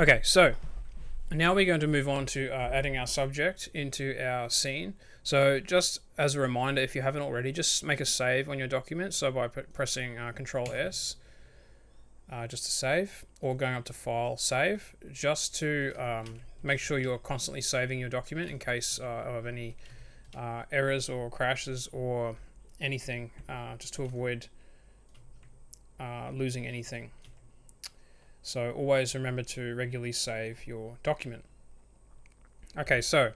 Okay, so now we're going to move on to adding our subject into our scene. So just as a reminder, if you haven't already, just make a save on your document. So by pressing Control S, just to save, or going up to File, Save, just to make sure you're constantly saving your document in case of any errors or crashes or anything, just to avoid losing anything. So always remember to regularly save your document. Okay, so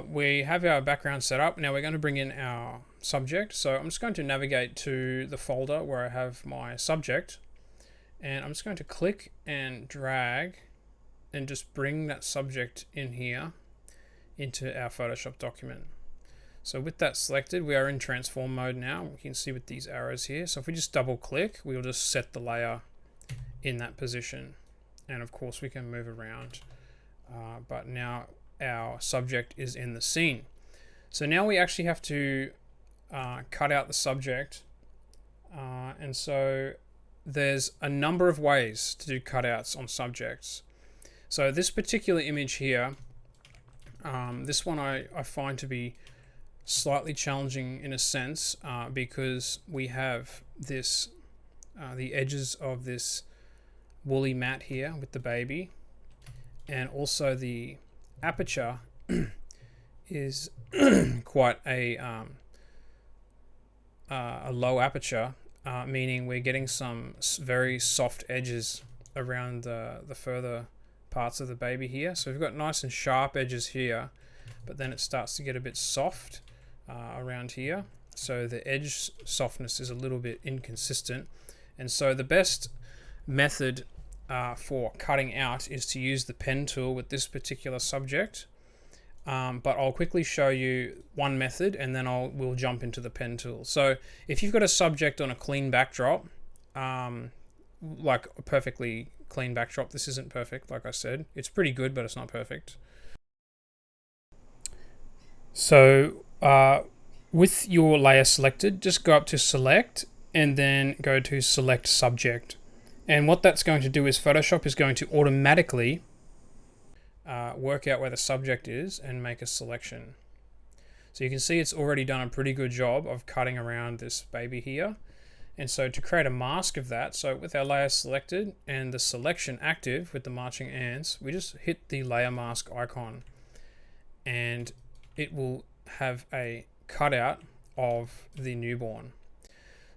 we have our background set up. Now we're going to bring in our subject. So I'm just going to navigate to the folder where I have my subject, and I'm just going to click and drag and just bring that subject in here into our Photoshop document. So with that selected, we are in transform mode now. We can see with these arrows here. So if we just double click, we'll just set the layer in that position, and of course we can move around, but now our subject is in the scene. So now we actually have to cut out the subject, and so there's a number of ways to do cutouts on subjects. So this particular image here, this one I find to be slightly challenging in a sense, because we have this the edges of this woolly mat here with the baby, and also the aperture is quite a low aperture, meaning we're getting some very soft edges around the further parts of the baby here. So we've got nice and sharp edges here, but then it starts to get a bit soft around here, so the edge softness is a little bit inconsistent. And so the best method for cutting out is to use the pen tool with this particular subject, but I'll quickly show you one method and then we'll jump into the pen tool. So if you've got a subject on a clean backdrop, like a perfectly clean backdrop, this isn't perfect, like I said, it's pretty good but it's not perfect. So with your layer selected, just go up to select and then go to select subject. And what that's going to do is Photoshop is going to automatically work out where the subject is and make a selection. So you can see it's already done a pretty good job of cutting around this baby here. And so to create a mask of that, so with our layer selected and the selection active with the marching ants, we just hit the layer mask icon and it will have a cutout of the newborn.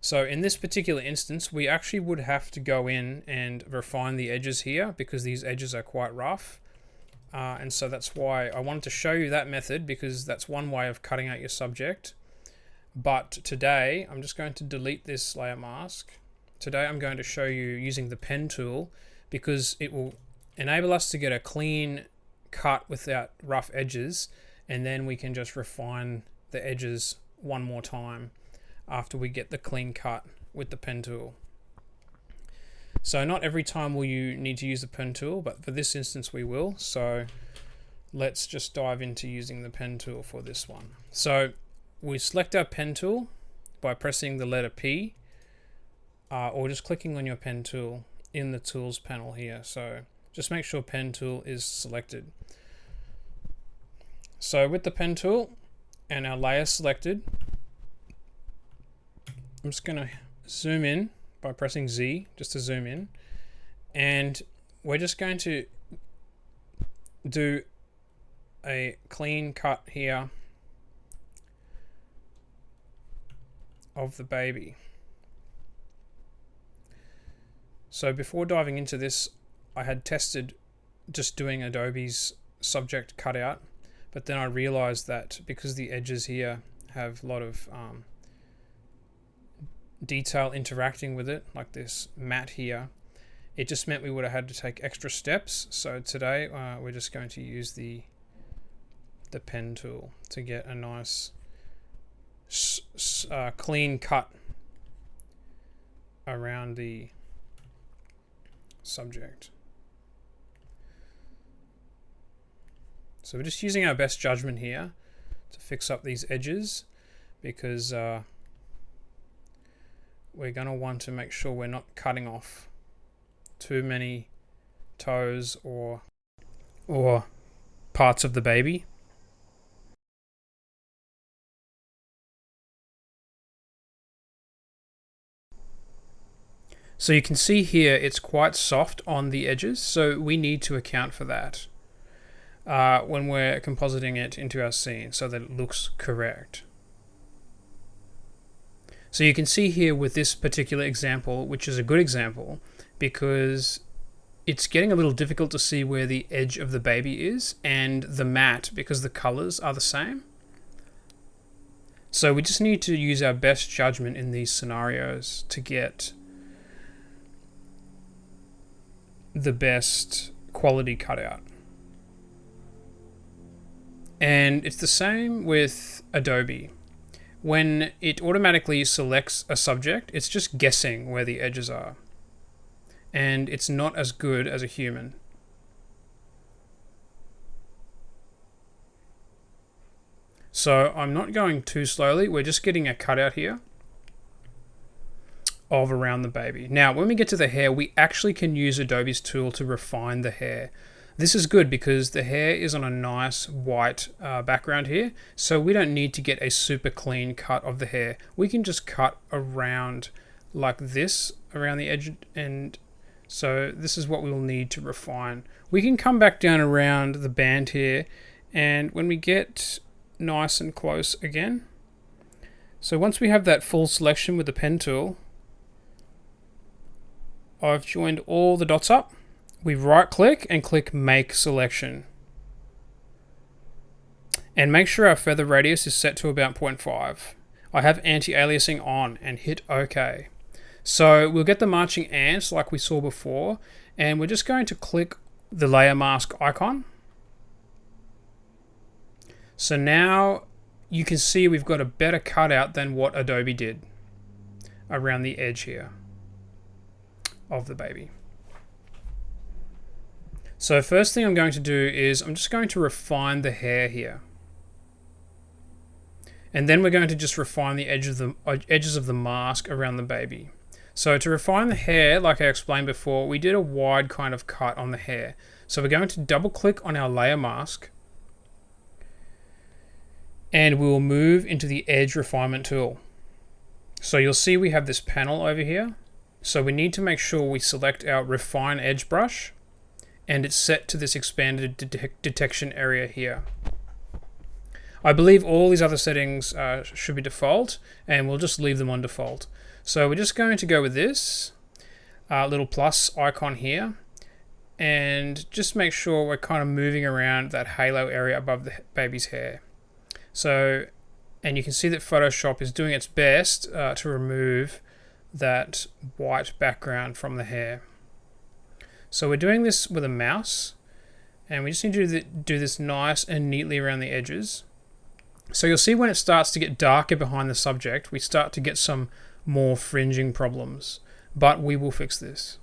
So in this particular instance, we actually would have to go in and refine the edges here because these edges are quite rough. And so that's why I wanted to show you that method, because that's one way of cutting out your subject. But today, I'm just going to delete this layer mask. Today, I'm going to show you using the pen tool because it will enable us to get a clean cut without rough edges. And then we can just refine the edges one more time after we get the clean cut with the pen tool. So not every time will you need to use the pen tool, but for this instance we will. So let's just dive into using the pen tool for this one. So we select our pen tool by pressing the letter P, or just clicking on your pen tool in the tools panel here. So just make sure pen tool is selected. So with the pen tool and our layer selected, I'm just going to zoom in by pressing Z just to zoom in, and we're just going to do a clean cut here of the baby. So before diving into this, I had tested just doing Adobe's subject cutout, but then I realized that because the edges here have a lot of detail interacting with it, like this mat here, it just meant we would have had to take extra steps. So today we're just going to use the pen tool to get a nice clean cut around the subject. So we're just using our best judgment here to fix up these edges, because we're going to want to make sure we're not cutting off too many toes or parts of the baby. So you can see here it's quite soft on the edges, so we need to account for that when we're compositing it into our scene so that it looks correct. So you can see here with this particular example, which is a good example, because it's getting a little difficult to see where the edge of the baby is and the mat because the colors are the same. So we just need to use our best judgment in these scenarios to get the best quality cutout. And it's the same with Adobe. When it automatically selects a subject, it's just guessing where the edges are. And it's not as good as a human. So I'm not going too slowly. We're just getting a cutout here of around the baby. Now, when we get to the hair, we actually can use Adobe's tool to refine the hair. This is good because the hair is on a nice white background here, so we don't need to get a super clean cut of the hair. We can just cut around like this, around the edge, and so this is what we'll need to refine. We can come back down around the band here, and when we get nice and close again, so once we have that full selection with the pen tool, I've joined all the dots up. We right click and click make selection. And make sure our feather radius is set to about 0.5. I have anti-aliasing on and hit OK. So we'll get the marching ants like we saw before, and we're just going to click the layer mask icon. So now you can see we've got a better cutout than what Adobe did around the edge here of the baby. So first thing I'm going to do is I'm just going to refine the hair here. And then we're going to just refine the edges of the mask around the baby. So to refine the hair, like I explained before, we did a wide kind of cut on the hair. So we're going to double click on our layer mask and we'll move into the edge refinement tool. So you'll see we have this panel over here. So we need to make sure we select our refine edge brush and it's set to this expanded detection area here. I believe all these other settings should be default, and we'll just leave them on default. So we're just going to go with this little plus icon here and just make sure we're kind of moving around that halo area above the baby's hair. So, and you can see that Photoshop is doing its best to remove that white background from the hair. So we're doing this with a mouse, and we just need to do this nice and neatly around the edges. So you'll see when it starts to get darker behind the subject, we start to get some more fringing problems, but we will fix this.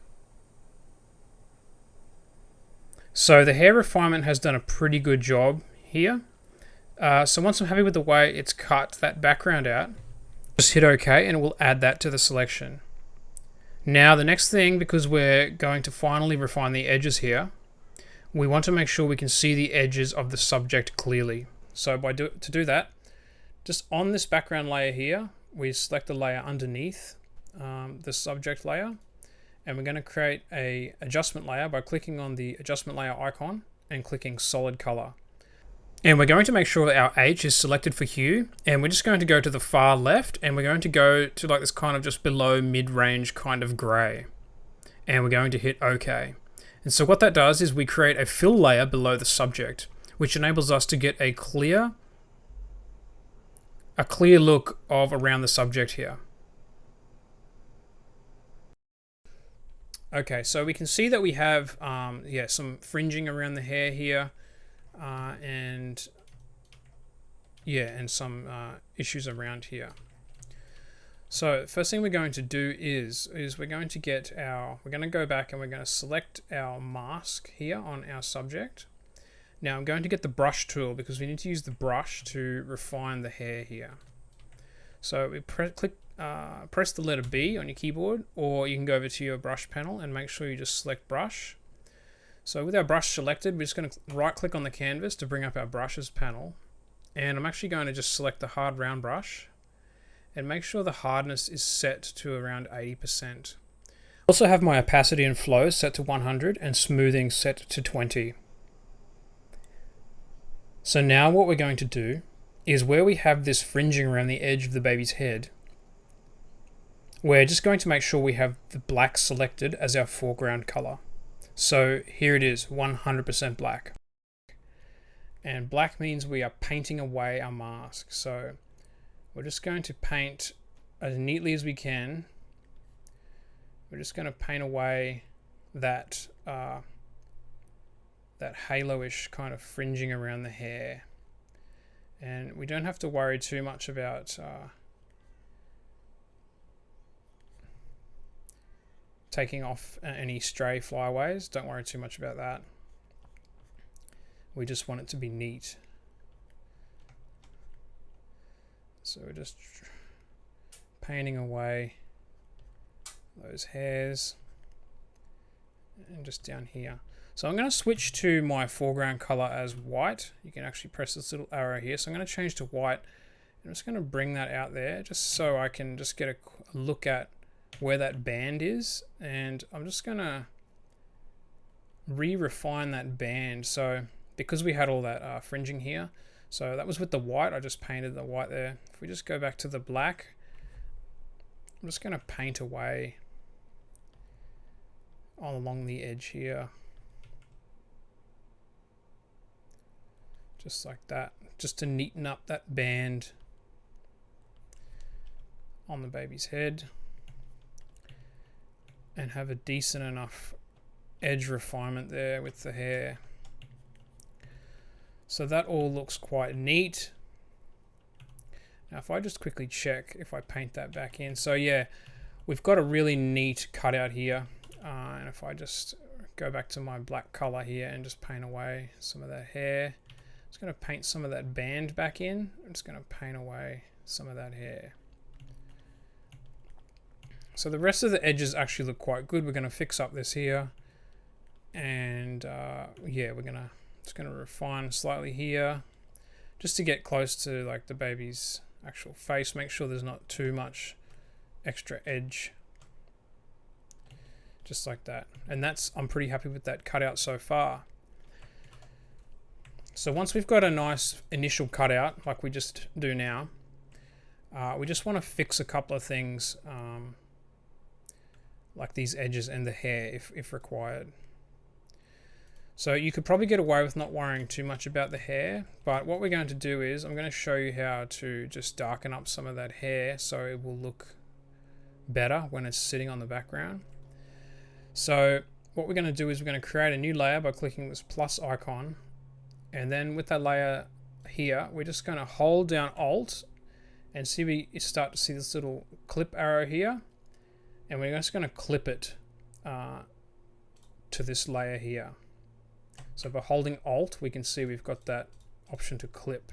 So the hair refinement has done a pretty good job here. So once I'm happy with the way it's cut that background out, just hit OK and it will add that to the selection. Now the next thing, because we're going to finally refine the edges here, we want to make sure we can see the edges of the subject clearly. So to do that, just on this background layer here, we select the layer underneath the subject layer, and we're going to create a adjustment layer by clicking on the adjustment layer icon and clicking solid color. And we're going to make sure that our H is selected for hue, and we're just going to go to the far left, and we're going to go to like this kind of just below mid-range kind of gray. And we're going to hit OK. And so what that does is we create a fill layer below the subject, which enables us to get a clear look of around the subject here. Okay, so we can see that we have some fringing around the hair here. And some issues around here. So first thing we're going to do is we're going to go back and we're going to select our mask here on our subject. Now I'm going to get the brush tool because we need to use the brush to refine the hair here. So we press the letter B on your keyboard, or you can go over to your brush panel and make sure you just select brush. So with our brush selected, we're just going to right click on the canvas to bring up our brushes panel. And I'm actually going to just select the hard round brush and make sure the hardness is set to around 80%. I also have my opacity and flow set to 100 and smoothing set to 20. So now what we're going to do is where we have this fringing around the edge of the baby's head, we're just going to make sure we have the black selected as our foreground color. So here it is, 100% black. And black means we are painting away our mask. So we're just going to paint as neatly as we can. We're just going to paint away that that halo-ish kind of fringing around the hair. And we don't have to worry too much about taking off any stray flyaways. Don't worry too much about that. We just want it to be neat. So we're just painting away those hairs and just down here. So I'm going to switch to my foreground color as white. You can actually press this little arrow here. So I'm going to change to white. I'm just going to bring that out there just so I can just get a look at where that band is. And I'm just going to re-refine that band. So because we had all that fringing here, so that was with the white. I just painted the white there. If we just go back to the black, I'm just going to paint away all along the edge here. Just like that, just to neaten up that band on the baby's head and have a decent enough edge refinement there with the hair. So that all looks quite neat. Now if I just quickly check if I paint that back in. So yeah, we've got a really neat cutout here. And if I just go back to my black color here and just paint away some of that hair. I'm just going to paint some of that band back in. I'm just going to paint away some of that hair. So the rest of the edges actually look quite good. We're going to fix up this here. And yeah, we're just going to refine slightly here just to get close to like the baby's actual face. Make sure there's not too much extra edge. Just like that. And I'm pretty happy with that cutout so far. So once we've got a nice initial cutout like we just do now, we just want to fix a couple of things like these edges and the hair if required. So you could probably get away with not worrying too much about the hair, but what we're going to do is I'm going to show you how to just darken up some of that hair so it will look better when it's sitting on the background. So what we're going to do is we're going to create a new layer by clicking this plus icon. And then with that layer here, we're just going to hold down Alt and see we start to see this little clip arrow here. And we're just going to clip it to this layer here. So by holding Alt, we can see we've got that option to clip.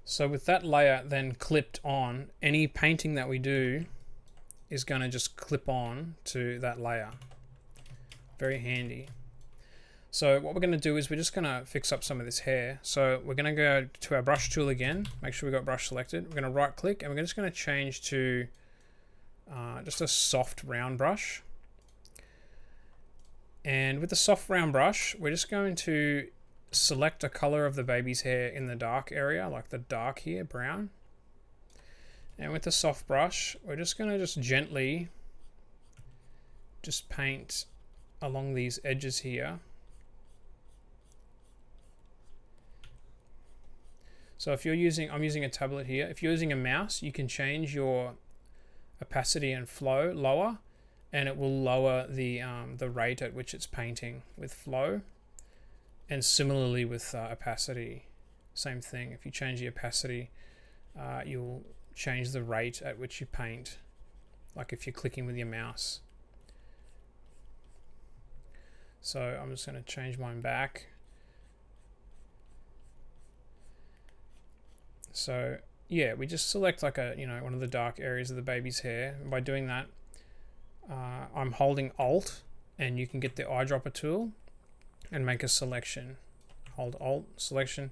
So with that layer then clipped on, any painting that we do is going to just clip on to that layer. Very handy. So what we're going to do is we're just going to fix up some of this hair. So we're going to go to our brush tool again, make sure we've got brush selected. We're going to right click and we're just going to change to just a soft round brush. And with the soft round brush, we're just going to select a color of the baby's hair in the dark area, like the dark here, brown. And with the soft brush, we're just going to just gently just paint along these edges here. So if you're using, I'm using a tablet here. If you're using a mouse, you can change your opacity and flow lower, and it will lower the rate at which it's painting with flow. And similarly with opacity, same thing. If you change the opacity, you'll change the rate at which you paint, like if you're clicking with your mouse. So I'm just going to change mine back. So yeah, we just select like one of the dark areas of the baby's hair. And by doing that, I'm holding Alt and you can get the eyedropper tool and make a selection. Hold Alt, selection,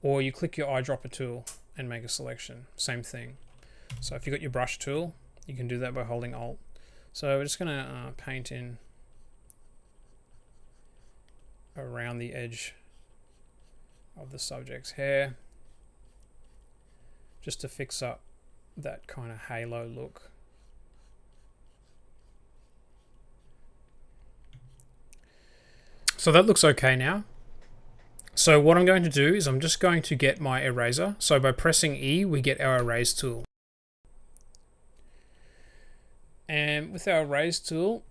or you click your eyedropper tool and make a selection. Same thing. So if you've got your brush tool, you can do that by holding Alt. So we're just going to paint in around the edge of the subject's hair, just to fix up that kind of halo look. So that looks okay now. So what I'm going to do is I'm just going to get my eraser. So by pressing E, we get our erase tool. And with our erase tool,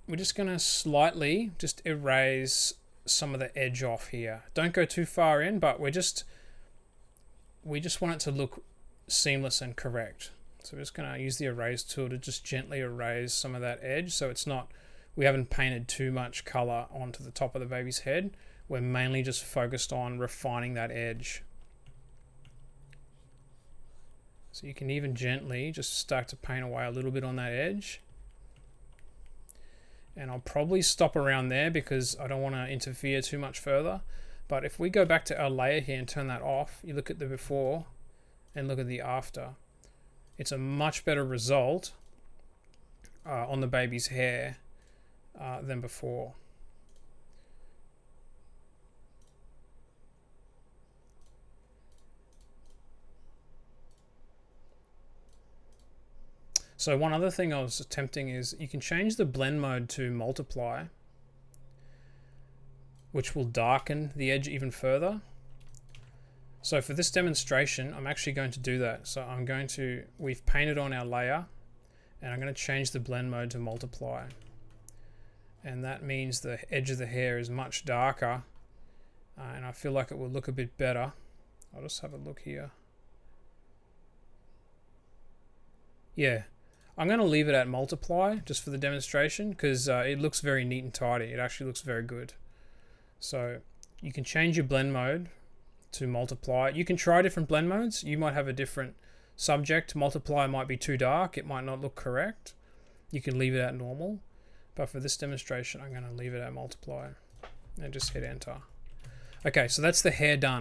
we're just going to slightly just erase some of the edge off here. Don't go too far in, but we just want it to look seamless and correct. So we're just going to use the erase tool to just gently erase some of that edge, so it's not, we haven't painted too much color onto the top of the baby's head. We're mainly just focused on refining that edge. So you can even gently just start to paint away a little bit on that edge. And I'll probably stop around there because I don't want to interfere too much further. But if we go back to our layer here and turn that off, you look at the before and look at the after. It's a much better result on the baby's hair than before. So one other thing I was attempting is you can change the blend mode to multiply, which will darken the edge even further. So for this demonstration, I'm actually going to do that. So we've painted on our layer, and I'm going to change the blend mode to multiply. And that means the edge of the hair is much darker, and I feel like it will look a bit better. I'll just have a look here. Yeah. I'm going to leave it at multiply just for the demonstration because it looks very neat and tidy. It actually looks very good. So you can change your blend mode to multiply. You can try different blend modes. You might have a different subject. Multiply might be too dark. It might not look correct. You can leave it at normal. But for this demonstration, I'm going to leave it at multiply and just hit enter. Okay, so that's the hair done.